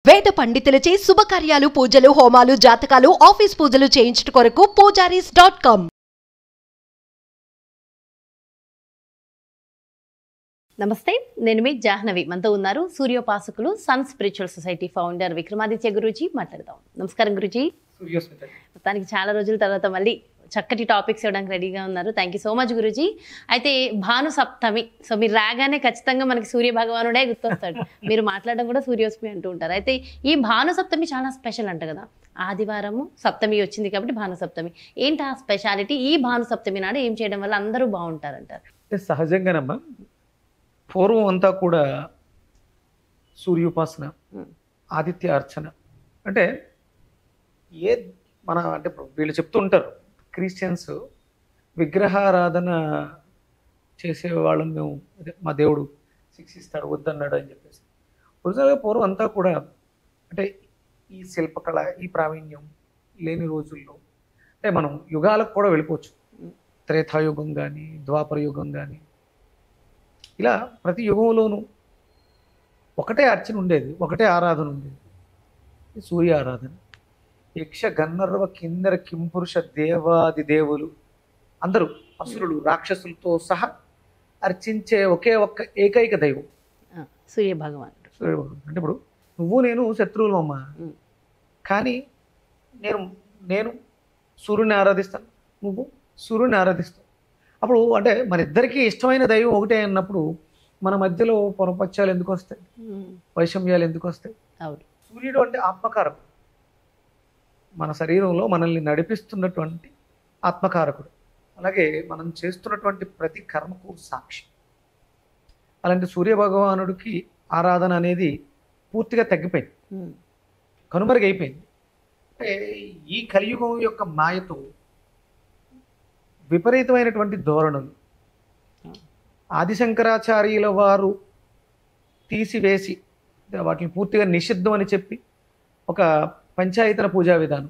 వేద పండితులచే శుభకార్యాలు, పూజలు, హోమాలు, జాతకాలు, ఆఫీస్ పూజలు చేయించుట కొరకు పూజారీస్.com. నమస్తే, నేను మీ జాహ్నవి. మనతో ఉన్నారు సూర్యోపాసకులు Sun Spiritual Society founder Vikramaditya Guruji. మాట్లాడదాం. నమస్కారం గురూజీ. మొత్తానికి చాలా రోజుల తర్వాత మళ్ళీ చక్కటి టాపిక్స్ ఇవ్వడానికి రెడీగా ఉన్నారు. Thank you so much Guruji. అయితే భాను సప్తమి, సో మీరు రాగానే ఖచ్చితంగా మనకి సూర్య భగవానుడే గుర్తొస్తాడు. మీరు మాట్లాడడం కూడా సూర్యోస్మి అంటూ ఉంటారు. అయితే ఈ భాను సప్తమి చాలా స్పెషల్ అంట కదా. ఆదివారము సప్తమి వచ్చింది కాబట్టి భాను సప్తమి. ఏంటి ఆ స్పెషాలిటీ? ఈ భాను సప్తమి నాడు ఏం చేయడం వల్ల అందరూ బాగుంటారంటారు? సహజంగానమ్మా పూర్వం అంతా కూడా సూర్యోపాసన, ఆదిత్య అర్చన అంటే అంటే ఇప్పుడు వీళ్ళు చెప్తూ ఉంటారు, క్రిస్టియన్స్ విగ్రహారాధన చేసే వాళ్ళని మేము మా దేవుడు శిక్షిస్తాడు వద్దన్నాడు అని చెప్పేసి. ఒరిజినల్గా పూర్వం అంతా కూడా అంటే ఈ శిల్పకళ, ఈ ప్రావీణ్యం లేని రోజుల్లో అంటే మనం యుగాలకు కూడా వెళ్ళిపోవచ్చు. త్రేతాయుగం కానీ, ద్వాపర యుగం కానీ, ఇలా ప్రతి యుగంలోనూ ఒకటే అర్చన ఉండేది, ఒకటే ఆరాధన ఉండేది, సూర్య ఆరాధన. యక్ష గంధర్వ కిన్నర కింపురుష దేవాది దేవులు అందరూ అసురులు రాక్షసులతో సహా అర్చించే ఒకే ఒక్క ఏకైక దైవం సూర్య భగవానుడు. సూర్య భగవానుడు. అంటే ఇప్పుడు నువ్వు నేను శత్రువులు అమ్మ, కానీ నేను సూర్యుని ఆరాధిస్తాను, నువ్వు సూర్యుని ఆరాధిస్తావు. అప్పుడు అంటే మన ఇద్దరికీ ఇష్టమైన దైవం ఒకటే అన్నప్పుడు మన మధ్యలో పొరపచ్చాలు ఎందుకు వస్తాయి, వైషమ్యాలు ఎందుకు వస్తాయి? సూర్యుడు అంటే ఆత్మకారకుడు, మన శరీరంలో మనల్ని నడిపిస్తున్నటువంటి ఆత్మకారకుడు. అలాగే మనం చేస్తున్నటువంటి ప్రతి కర్మకు సాక్షి. అలాంటి సూర్య భగవానుడికి ఆరాధన అనేది పూర్తిగా తగ్గిపోయింది, కనుమరుగైపోయింది. అంటే ఈ కలియుగం యొక్క మాయతో విపరీతమైనటువంటి ధోరణులు ఆదిశంకరాచార్యుల వారు తీసివేసి వాటిని పూర్తిగా నిషిద్ధం అని చెప్పి ఒక పంచాయతన పూజా విధానం,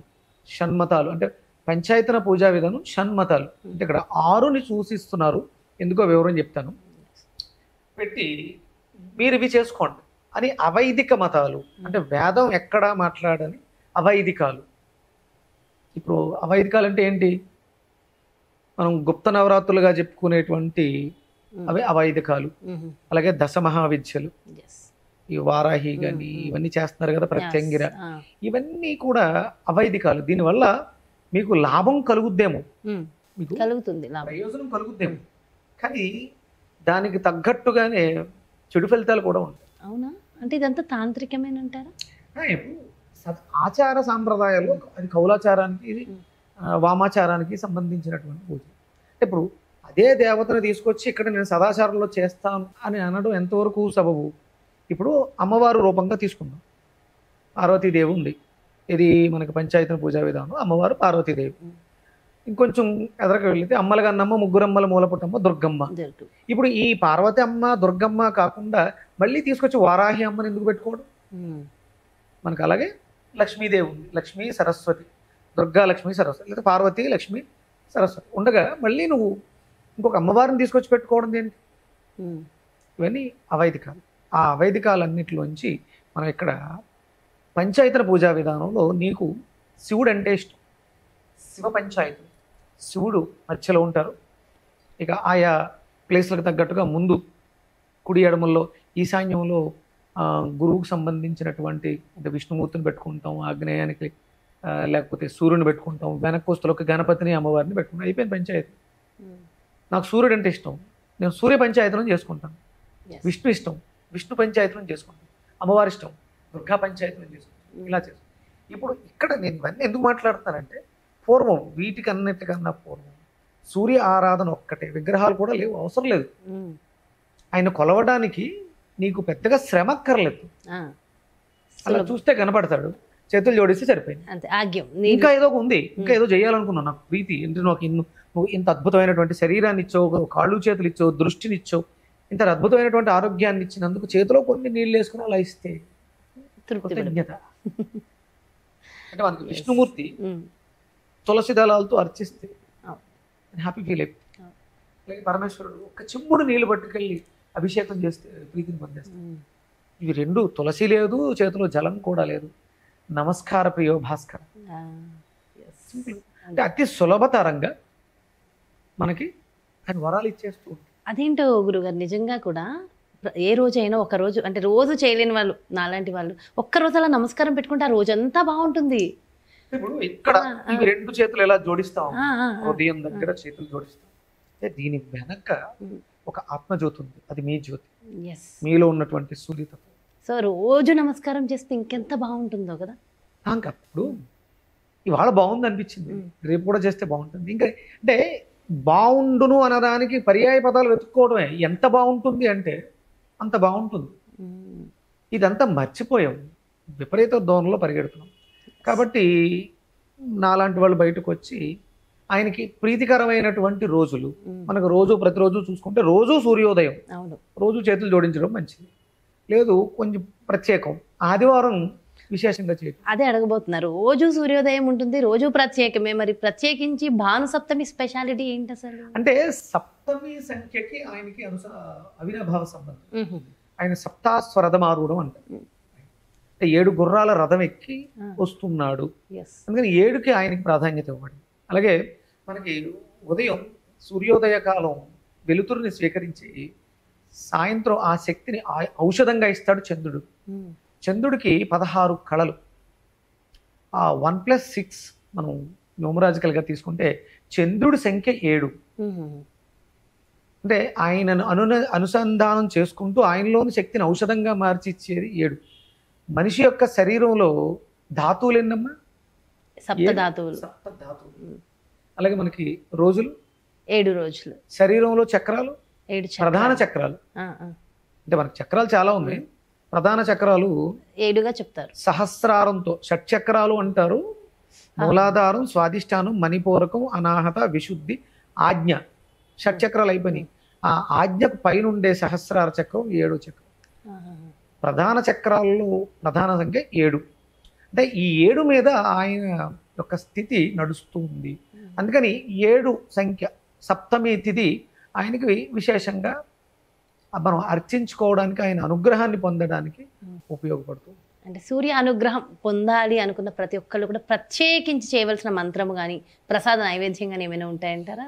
షణ్మతాలు అంటే పంచాయతన పూజా విధానం, షణ్మతాలు అంటే ఇక్కడ 6ని సూచిస్తున్నారు. ఎందుకో వివరం చెప్తాను, పెట్టి మీరు ఇవి చేసుకోండి అని అవైదిక మతాలు, అంటే వేదం ఎక్కడా మాట్లాడని అవైదికాలు. ఇప్పుడు అవైదికాలు అంటే ఏంటి? మనం గుప్త నవరాత్రులుగా చెప్పుకునేటువంటి అవి అవైదికాలు. అలాగే దశమహావిద్యలు, ఈ వారాహి కానీ ఇవన్నీ చేస్తున్నారు కదా, ప్రత్యంగిర, ఇవన్నీ కూడా అవైదికాలు. దీనివల్ల మీకు లాభం కలుగుద్దేమో, మీకు ప్రయోజనం కలుగుద్దేమో, కానీ దానికి తగ్గట్టుగానే చెడు ఫలితాలు కూడా ఉంటాయి. అవునా? అంటే ఇదంతా తాంత్రికమేనంటారా? ఆచార సాంప్రదాయాలు అది కౌలాచారానికి, ఇది వామాచారానికి సంబంధించినటువంటి పూజ. ఇప్పుడు అదే దేవతను తీసుకొచ్చి ఇక్కడ నేను సదాచారంలో చేస్తాను అని అనడం ఎంతవరకు సబబు? ఇప్పుడు అమ్మవారు రూపంగా తీసుకుందాం, పార్వతీదేవి ఉంది, ఇది మనకి పంచాయతన పూజా విధానం, అమ్మవారు పార్వతీదేవి. ఇంకొంచెం ఎదరకు వెళితే అమ్మలగన్నమ్మ, ముగ్గురమ్మల మూలపుటమ్మ దుర్గమ్మ. ఇప్పుడు ఈ పార్వతి అమ్మ, దుర్గమ్మ కాకుండా మళ్ళీ తీసుకొచ్చి వారాహి అమ్మని ఎందుకు పెట్టుకోవడం? మనకు అలాగే లక్ష్మీదేవి ఉంది, లక్ష్మీ సరస్వతి, దుర్గా లక్ష్మీ సరస్వతి, లేదా పార్వతి లక్ష్మీ సరస్వతి ఉండగా మళ్ళీ నువ్వు ఇంకొక అమ్మవారిని తీసుకొచ్చి పెట్టుకోవడం దేనికి? ఇవన్నీ అవైదికాలు. ఆ అవైదికాలన్నిటిలోంచి మనం ఇక్కడ పంచాయతన పూజా విధానంలో నీకు శివుడు అంటే ఇష్టం, శివ పంచాయతీ, శివుడు మధ్యలో ఉంటారు. ఇక ఆయా ప్లేస్లకు తగ్గట్టుగా ముందు కుడి ఎడమల్లో ఈశాన్యంలో గురువుకు సంబంధించినటువంటి అంటే విష్ణుమూర్తిని పెట్టుకుంటాం, ఆగ్నేయానికి లేకపోతే సూర్యుని పెట్టుకుంటాం, వెనకొస్తులకు గణపతిని, అమ్మవారిని పెట్టుకుంటాం. అయిపోయింది పంచాయతీ. నాకు సూర్యుడు అంటే ఇష్టం, నేను సూర్య పంచాయతనం చేసుకుంటాను. విష్ణు ఇష్టం, విష్ణు పంచాయతనం చేసుకుంటాను. అమ్మవారి ఇష్టం, దుర్గా పంచాయతనం చేసుకుంటాను. ఇలా చేస్తాను. ఇప్పుడు ఇక్కడ నేను ఇవన్నీ ఎందుకు మాట్లాడుతానంటే, పూర్వం వీటికన్నిటికన్నా పూర్వం సూర్య ఆరాధన ఒక్కటే, విగ్రహాలు కూడా లేవు, అవసరం లేదు. ఆయన కొలవడానికి నీకు పెద్దగా శ్రమ అక్కర్లేదు. అలా చూస్తే కనపడతాడు, చేతులు జోడిస్తే సరిపోయింది. ఇంకా ఏదో ఉంది, ఇంకా ఏదో చేయాలనుకున్నాను, నాకు ప్రీతి అంటే నువ్వు ఇంత అద్భుతమైనటువంటి శరీరాన్ని ఇచ్చావు, కాళ్ళు చేతులు ఇచ్చావు, దృష్టిని ఇచ్చావు, ఇంత అద్భుతమైనటువంటి ఆరోగ్యాన్ని ఇచ్చినందుకు చేతిలో కొన్ని నీళ్ళు వేసుకుని అలా ఇస్తే కృతజ్ఞత. అంటే మనకి విష్ణుమూర్తి తులసి దళాలతో అర్చిస్తే హ్యాపీ ఫీల్ అయిపోతుంది. అలాగే పరమేశ్వరుడు ఒక చెంబుడు నీళ్ళు పట్టుకెళ్ళి అభిషేకం చేస్తే ప్రీతిని పొందేస్తాడు. ఇవి రెండు, తులసి లేదు, చేతిలో జలం కూడా లేదు. నమస్కార ప్రియో భాస్కర. అంటే అతి సులభతరంగా మనకి ఆయన వరాలు ఇచ్చేస్తూ ఉంటాడు. అదేంటో గురుగారు, నిజంగా కూడా ఏ రోజైనా ఒక రోజు అంటే రోజు చేయలేని వాళ్ళు నాలాంటి వాళ్ళు ఒక్క రోజు అలా నమస్కారం పెట్టుకుంటే ఆ రోజు అంతా బాగుంటుంది. ఇప్పుడు ఇక్కడ ఇవి రెండు చేతులు ఎలా జోడిస్తాం, హృదయం దగ్గర చేతులు జోడిస్తాం. అంటే దీని వెనక ఒక ఆత్మజ్యోతి ఉంది, అది మీ జ్యోతి, మీలో ఉన్నటువంటి సూర్యతత్వం. సో రోజు నమస్కారం చేస్తే ఇంకెంత బాగుంటుందో కదా. అప్పుడు ఇవాళ బాగుంది అనిపించింది, రేపు కూడా చేస్తే బాగుంటుంది. ఇంకా అంటే బాగుండును అనడానికి పర్యాయ పదాలు వెతుక్కోవడమే. ఎంత బాగుంటుంది అంటే అంత బాగుంటుంది. ఇదంతా మర్చిపోయాం, విపరీత ధోరణిలో పరిగెడుతున్నాం. కాబట్టి నాలాంటి వాళ్ళు బయటకు వచ్చి ఆయనకి ప్రీతికరమైనటువంటి రోజులు, మనకు రోజు ప్రతిరోజు చూసుకుంటే రోజు సూర్యోదయం, రోజు చేతులు జోడించడం మంచిది. లేదు కొంచెం ప్రత్యేకం, ఆదివారం విశేషంగా చేయడం. అదే అడగబోతున్నారు, రోజు సూర్యోదయం ఉంటుంది, రోజు ప్రత్యేకమే. మరి ప్రత్యేకించి భాను సప్తమి స్పెషాలిటీ ఏంటి అసలు? అంటే సప్తమి సంఖ్యకి ఆయనకి అవినాభావ సంబంధం. ఆయన సప్తాశ్వ రథమారూఢం అంటారు. అంటే 7 గుర్రాల రథం ఎక్కి వస్తున్నాడు, అందుకని 7కి ఆయనకి ప్రాధాన్యత ఇవ్వబడింది. అలాగే మనకి ఉదయం సూర్యోదయ కాలం వెలుతురుని స్వీకరించి సాయంత్రం ఆ శక్తిని ఔషధంగా ఇస్తాడు చంద్రుడు. చంద్రుడికి 16 కళలు. ఆ 1+6 మనం న్యూమరాజికల్గా తీసుకుంటే చంద్రుడి సంఖ్య 7. అంటే ఆయనను అనుసంధానం చేసుకుంటూ ఆయనలోని శక్తిని ఔషధంగా మార్చి ఇచ్చేది 7. మనిషి యొక్క శరీరంలో ధాతువులు ఎన్నమ్మా? సప్తధాతువులు. అలాగే మనకి రోజులు 7 రోజులు. శరీరంలో చక్రాలు 7 ప్రధాన చక్రాలు. అంటే మనకి చక్రాలు చాలా ఉన్నాయి, ప్రధాన చక్రాలు 7గా చెప్తారు. సహస్రారంతో షట్చక్రాలు అంటారు. మూలాధారం, స్వాధిష్టానం, మణిపూరకం, అనాహత, విశుద్ధి, ఆజ్ఞ, షట్చక్రాలు అయిపోయినాయి. ఆ ఆజ్ఞకు పైనుండే సహస్రార చక్రం 7వ చక్రం. ప్రధాన చక్రాల్లో ప్రధాన సంఖ్య 7. అంటే ఈ 7 మీద ఆయన యొక్క స్థితి నడుస్తూ ఉంది. అందుకని 7 సంఖ్య సప్తమి తిథి ఆయనకి విశేషంగా మనం అర్చించుకోవడానికి, ఆయన అనుగ్రహాన్ని పొందడానికి ఉపయోగపడుతుంది. అంటే సూర్య అనుగ్రహం పొందాలి అనుకున్న ప్రతి ఒక్కళ్ళు కూడా ప్రత్యేకించి చేయవలసిన మంత్రము కానీ ప్రసాద నైవేద్యం కానీ ఏమైనా ఉంటాయంటారా?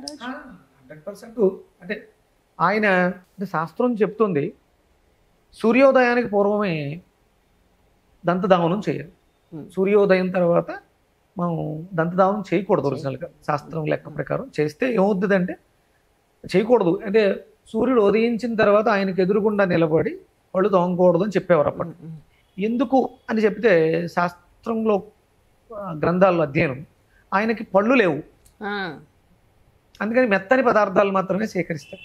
100%. అంటే ఆయన శాస్త్రం చెప్తుంది సూర్యోదయానికి పూర్వమే దంతధావనం చేయాలి. సూర్యోదయం తర్వాత మనం దంతధావనం చేయకూడదు. ఒరిజినల్గా శాస్త్రం లెక్క ప్రకారం చేస్తే ఏమవుతుందంటే చేయకూడదు. అంటే సూర్యుడు ఉదయించిన తర్వాత ఆయనకు ఎదురుగుండా నిలబడి పళ్ళు తోమకూడదు అని చెప్పేవారు అప్పటి. ఎందుకు అని చెప్తే శాస్త్రంలో గ్రంథాల్లో అధ్యయనం ఆయనకి పళ్ళు లేవు, అందుకని మెత్తని పదార్థాలు మాత్రమే సేకరిస్తారు.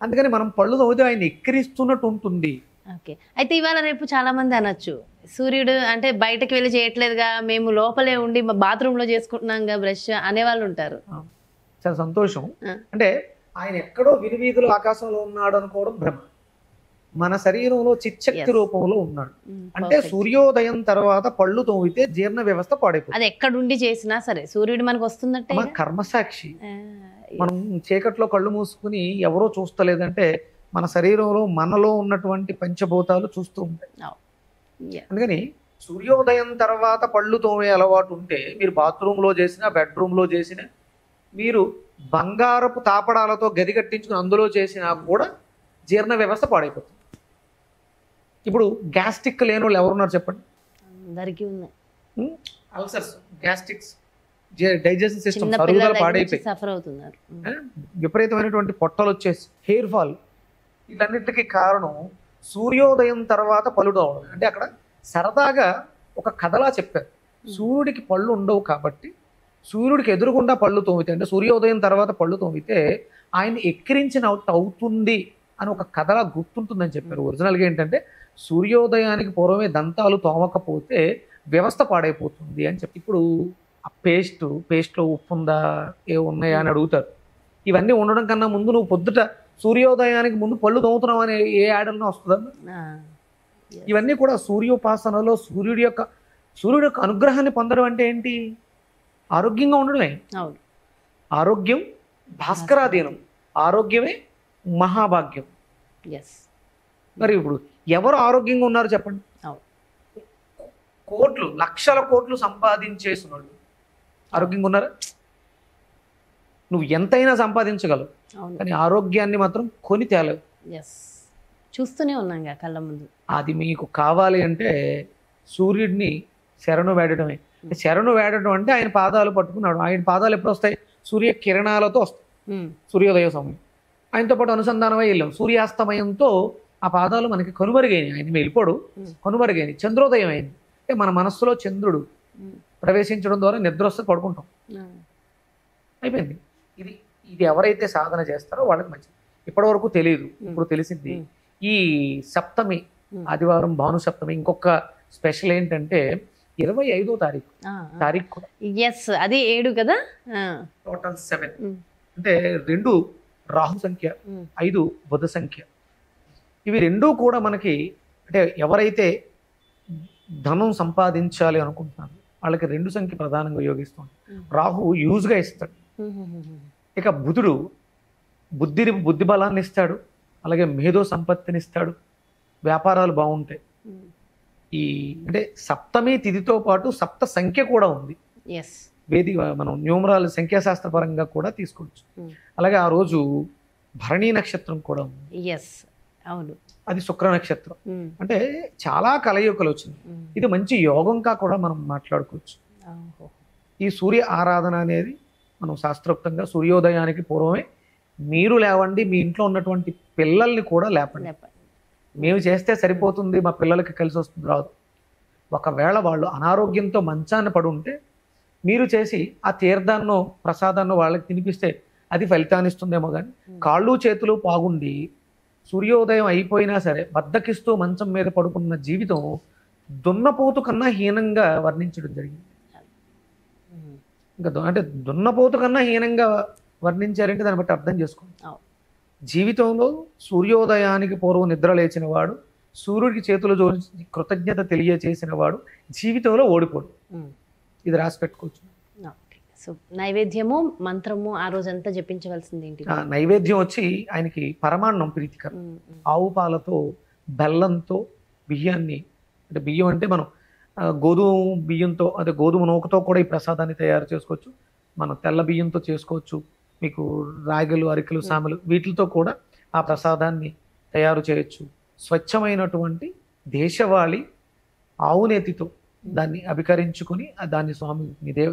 అందుకని మనం పళ్ళు తోమితే ఆయన ఎక్కిరిస్తున్నట్టు ఉంటుంది. ఓకే, అయితే ఇవాళ రేపు చాలా మంది అనొచ్చు సూర్యుడు అంటే బయటకు వెళ్ళి చేయట్లేదుగా, మేము లోపలే ఉండి మా బాత్రూంలో చేసుకుంటున్నాంగా బ్రష్ అనేవాళ్ళు ఉంటారు. చాలా సంతోషం. అంటే ఆయన ఎక్కడో వినివీధులు ఆకాశంలో ఉన్నాడు అనుకోవడం భ్రమ. మన శరీరంలో చిచ్చక్తి రూపంలో ఉన్నాడు. అంటే సూర్యోదయం తర్వాత పళ్ళు తోమితే జీర్ణ వ్యవస్థ పాడైపోతుంది. అది ఎక్కడుండి చేసినా సరే సూర్యుడు మనకు వస్తుందంటే మన కర్మసాక్షి. మనం చీకట్లో కళ్ళు మూసుకుని ఎవరో చూస్తలేదంటే మన శరీరంలో మనలో ఉన్నటువంటి పంచభూతాలు చూస్తూ ఉంటాయి. అందుకని సూర్యోదయం తర్వాత పళ్ళు తోమే అలవాటు ఉంటే మీరు బాత్రూంలో చేసినా బెడ్రూమ్లో చేసినా, మీరు బంగారపు తాపడాలతో గది కట్టించుకుని అందులో చేసినా కూడా జీర్ణ వ్యవస్థ పాడైపోతుంది. ఇప్పుడు గ్యాస్ట్రిక్ లేని వాళ్ళు ఎవరున్నారు చెప్పండి? అందరికీ ఉన్నాయి. అల్సర్స్, గ్యాస్ట్రిక్స్, డైజెషన్ సిస్టమ్ అరుగుదల పాడైపోయి సఫర్ అవుతున్నారు. విపరీతమైనటువంటి పొట్టలు వచ్చేసి హెయిర్ ఫాల్, వీటన్నిటికీ కారణం సూర్యోదయం తర్వాత పళ్ళు తోమడం. అంటే అక్కడ సరదాగా ఒక కథలా చెప్పారు. సూర్యుడికి పళ్ళు ఉండవు కాబట్టి సూర్యుడికి ఎదురుగుండా పళ్ళు తోమితే, అంటే సూర్యోదయం తర్వాత పళ్ళు తోమితే ఆయన ఎక్కిరించిన అవుతుంది అని ఒక కథలా గుర్తుంటుందని చెప్పారు. ఒరిజినల్గా ఏంటంటే సూర్యోదయానికి పూర్వమే దంతాలు తోమకపోతే వ్యవస్థ పాడైపోతుంది అని చెప్పి. ఇప్పుడు ఆ పేస్ట్లో ఉప్పు ఉందా, ఏ ఉన్నాయా అని అడుగుతారు. ఇవన్నీ ఉండడం కన్నా ముందు నువ్వు పొద్దుట సూర్యోదయానికి ముందు పళ్ళు తోముతున్నావు అనే ఏ యాడల్నో వస్తుందా? ఇవన్నీ కూడా సూర్యోపాసనలో సూర్యుడి యొక్క అనుగ్రహాన్ని పొందడం అంటే ఏంటి? ఆరోగ్యంగా ఉండడమే. ఆరోగ్యం భాస్కరాధీనం, ఆరోగ్యమే మహాభాగ్యం. మరి ఇప్పుడు ఎవరు ఆరోగ్యంగా ఉన్నారు చెప్పండి? అవును. కోట్లు, లక్షల కోట్లు సంపాదించేసిన వాళ్ళు ఆరోగ్యంగా ఉన్నారా? నువ్వు ఎంతైనా సంపాదించగలవు, అవును. కానీ ఆరోగ్యాన్ని మాత్రం కొని తేలేవు. ఎస్, చూస్తూనే ఉన్నాం కళ్ళ ముందు. అది మీకు కావాలి అంటే సూర్యుడిని శరణు వేడటమే. శరణు వేడటం అంటే ఆయన పాదాలు పట్టుకున్నాడు. ఆయన పాదాలు ఎప్పుడు వస్తాయి? సూర్య కిరణాలతో వస్తాయి. సూర్యోదయ సమయం ఆయనతో పాటు అనుసంధానమై వెళ్ళాం. సూర్యాస్తమయంతో ఆ పాదాలు మనకి కనుమరుగైనాయి. ఆయన వెళ్ళిపోడు, కనుమరుగైనాయి. చంద్రోదయం అయింది అంటే మన మనస్సులో చంద్రుడు ప్రవేశించడం ద్వారా నిద్ర వస్తే పడుకుంటాం. అయిపోయింది. ఇది ఇది ఎవరైతే సాధన చేస్తారో వాళ్ళకి మంచిది. ఇప్పటి వరకు తెలియదు, ఇప్పుడు తెలిసింది. ఈ సప్తమి ఆదివారం భాను సప్తమి ఇంకొక స్పెషల్ ఏంటంటే 25వ తారీఖు కూడా. ఎస్, అది 7 కదా, టోటల్ 7 అంటే 2 రాహు సంఖ్య, 5 బుధ సంఖ్య. ఇవి రెండూ కూడా మనకి అంటే ఎవరైతే ధనం సంపాదించాలి అనుకుంటున్నారు వాళ్ళకి 2 సంఖ్య ప్రధానంగా యోగిస్తుంది. రాహు యూజ్గా ఇస్తాడు. ఇక బుధుడు బుద్ధి బలాన్ని ఇస్తాడు, అలాగే మేధో సంపత్తిని ఇస్తాడు, వ్యాపారాలు బాగుంటాయి. ఈ అంటే సప్తమి తిథితో పాటు సప్త సంఖ్య కూడా ఉంది. వేది మనం న్యూమరాల్ సంఖ్యాశాస్త్రపరంగా కూడా తీసుకోవచ్చు. అలాగే ఆ రోజు భరణీ నక్షత్రం కూడా ఉంది. అవును, అది శుక్ర నక్షత్రం. అంటే చాలా కలయికలు వచ్చింది. ఇది మంచి యోగంగా కూడా మనం మాట్లాడుకోవచ్చు. ఈ సూర్య ఆరాధన అనేది మనం శాస్త్రోక్తంగా సూర్యోదయానికి పూర్వమే మీరు లేవండి, మీ ఇంట్లో ఉన్నటువంటి పిల్లల్ని కూడా లేపండి. మేము చేస్తే సరిపోతుంది, మా పిల్లలకి కలిసి వస్తుంది రాదు. ఒకవేళ వాళ్ళు అనారోగ్యంతో మంచాన పడి ఉంటే మీరు చేసి ఆ తీర్థాన్నో ప్రసాదాన్నో వాళ్ళకి తినిపిస్తే అది ఫలితాన్ని ఇస్తుందేమో. కానీ కాళ్ళు చేతులు బాగుండి సూర్యోదయం అయిపోయినా సరే బద్దకిస్తూ మంచం మీద పడుకున్న జీవితం దున్నపోతు కన్నా హీనంగా వర్ణించడం జరిగింది. ఇంకా అంటే దున్నపోతు కన్నా హీనంగా వర్ణించారంటే దాన్ని బట్టి అర్థం చేసుకోండి. జీవితంలో సూర్యోదయానికి పూర్వం నిద్ర లేచిన వాడు, సూర్యుడికి చేతులు జోడించి కృతజ్ఞత తెలియచేసిన వాడు జీవితంలో ఓడిపోడు. ఇది రాసి పెట్టుకోవచ్చు. సో నైవేద్యము మంత్రము ఆ రోజంతా జపించవలసింది ఏంటి? నైవేద్యం వచ్చి ఆయనకి పరమాన్నం ప్రీతికరం. ఆవు పాలతో బెల్లంతో బియ్యాన్ని, అంటే బియ్యం అంటే మనం గోధుమ బియ్యంతో అదే గోధుమ నూకతో కూడా ఈ ప్రసాదాన్ని తయారు చేసుకోవచ్చు. మనం తెల్ల బియ్యంతో చేసుకోవచ్చు. మీకు రాగలు, అరికలు, సామెలు వీటితో కూడా ఆ ప్రసాదాన్ని తయారు చేయొచ్చు. స్వచ్ఛమైనటువంటి దేశవాళీ ఆవు నేతితో దాన్ని అభికరించుకుని దాన్ని స్వామి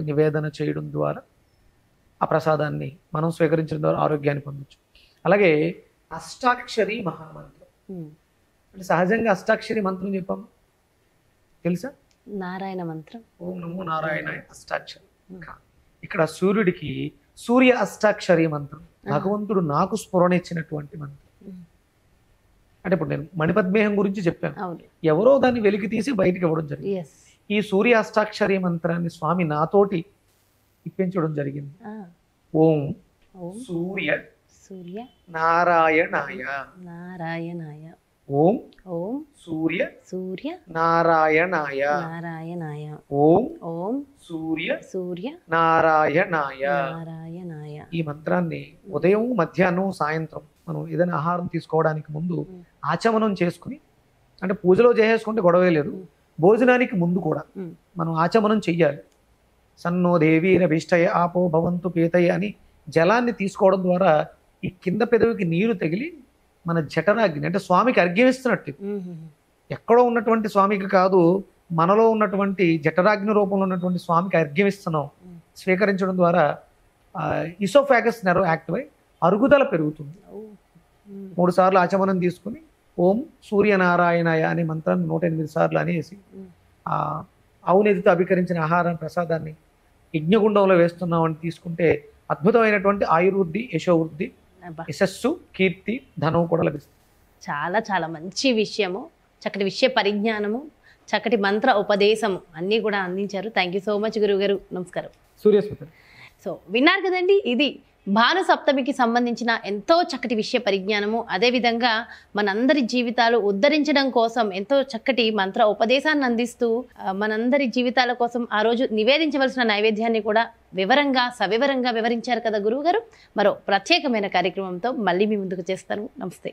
నివేదన చేయడం ద్వారా ఆ ప్రసాదాన్ని మనం స్వీకరించడం ద్వారా ఆరోగ్యాన్ని పొందొచ్చు. అలాగే అష్టాక్షరి మహామంత్రం అంటే సహజంగా అష్టాక్షరి మంత్రం చెప్పాము తెలుసా? నారాయణ మంత్రం. ఓం నమో నారాయణ అష్టాక్షరి. ఇక్కడ సూర్యుడికి సూర్య అష్టాక్షరి మంత్రం, భగవంతుడు నాకు స్ఫురణ ఇచ్చినటువంటి మంత్రం. అంటే ఇప్పుడు నేను మణిపద్మేహం గురించి చెప్పాను, ఎవరో దాన్ని వెలికి తీసి బయటికి ఇవ్వడం జరిగింది. ఈ సూర్య అష్టాక్షరి మంత్రాన్ని స్వామి నాతోటి ఇప్పించడం జరిగింది. ఓం సూర్య సూర్య నారాయణాయ నారాయణాయ. ఓం ఓం సూర్య సూర్య నారాయణాయ నారాయణాయ. ఓం ఓం సూర్య సూర్య నారాయణాయ నారాయణాయ. ఈ మంత్రాన్ని ఉదయం, మధ్యాహ్నం, సాయంత్రం మనం ఏదైనా ఆహారం తీసుకోవడానికి ముందు ఆచమనం చేసుకుని, అంటే పూజలో చేసేసుకుంటే గొడవే లేదు, భోజనానికి ముందు కూడా మనం ఆచమనం చెయ్యాలి. సన్నో దేవీ రవిష్టయ ఆపో భవంతు పీతయ అని జలాన్ని తీసుకోవడం ద్వారా ఈ కింద పెదవికి నీరు తగిలి మన జఠరాగ్ని అంటే స్వామికి అర్ఘ్యమిస్తున్నట్టు. ఎక్కడో ఉన్నటువంటి స్వామికి కాదు, మనలో ఉన్నటువంటి జఠరాగ్ని రూపంలో ఉన్నటువంటి స్వామికి అర్ఘ్యమిస్తున్నాం. స్వీకరించడం ద్వారా ఇసోఫాగస్ నెర్వ్ యాక్టివ్ అయి అరుగుదల పెరుగుతుంది. 3 సార్లు ఆచమనం తీసుకుని ఓం సూర్యనారాయణాయ అనే మంత్రాన్ని 108 సార్లు అనేసి అవునేదితో అభికరించిన ఆహారం ప్రసాదాన్ని యజ్ఞగుండంలో వేస్తున్నామని తీసుకుంటే అద్భుతమైనటువంటి ఆయుర్వృద్ధి, యశోవృద్ధి, యశస్సు, కీర్తి, ధనం కూడా లభిస్తుంది. చాలా చాలా మంచి విషయము, చక్కటి విషయ పరిజ్ఞానము, చక్కటి మంత్ర ఉపదేశము అన్నీ కూడా అందించారు. థ్యాంక్ యూ సో మచ్ గురువు గారు. నమస్కారం. సూర్యస్మృతి. సో విన్నారు కదండి, ఇది భాను సప్తమికి సంబంధించిన ఎంతో చక్కటి విషయ పరిజ్ఞానము, అదేవిధంగా మనందరి జీవితాలు ఉద్ధరించడం కోసం ఎంతో చక్కటి మంత్ర ఉపదేశాన్ని అందిస్తూ మనందరి జీవితాల కోసం ఆ రోజు నివేదించవలసిన నైవేద్యాన్ని కూడా వివరంగా సవివరంగా వివరించారు కదా గురువు గారు. మరో ప్రత్యేకమైన కార్యక్రమంతో మళ్ళీ మీ ముందుకు చేస్తాను. నమస్తే.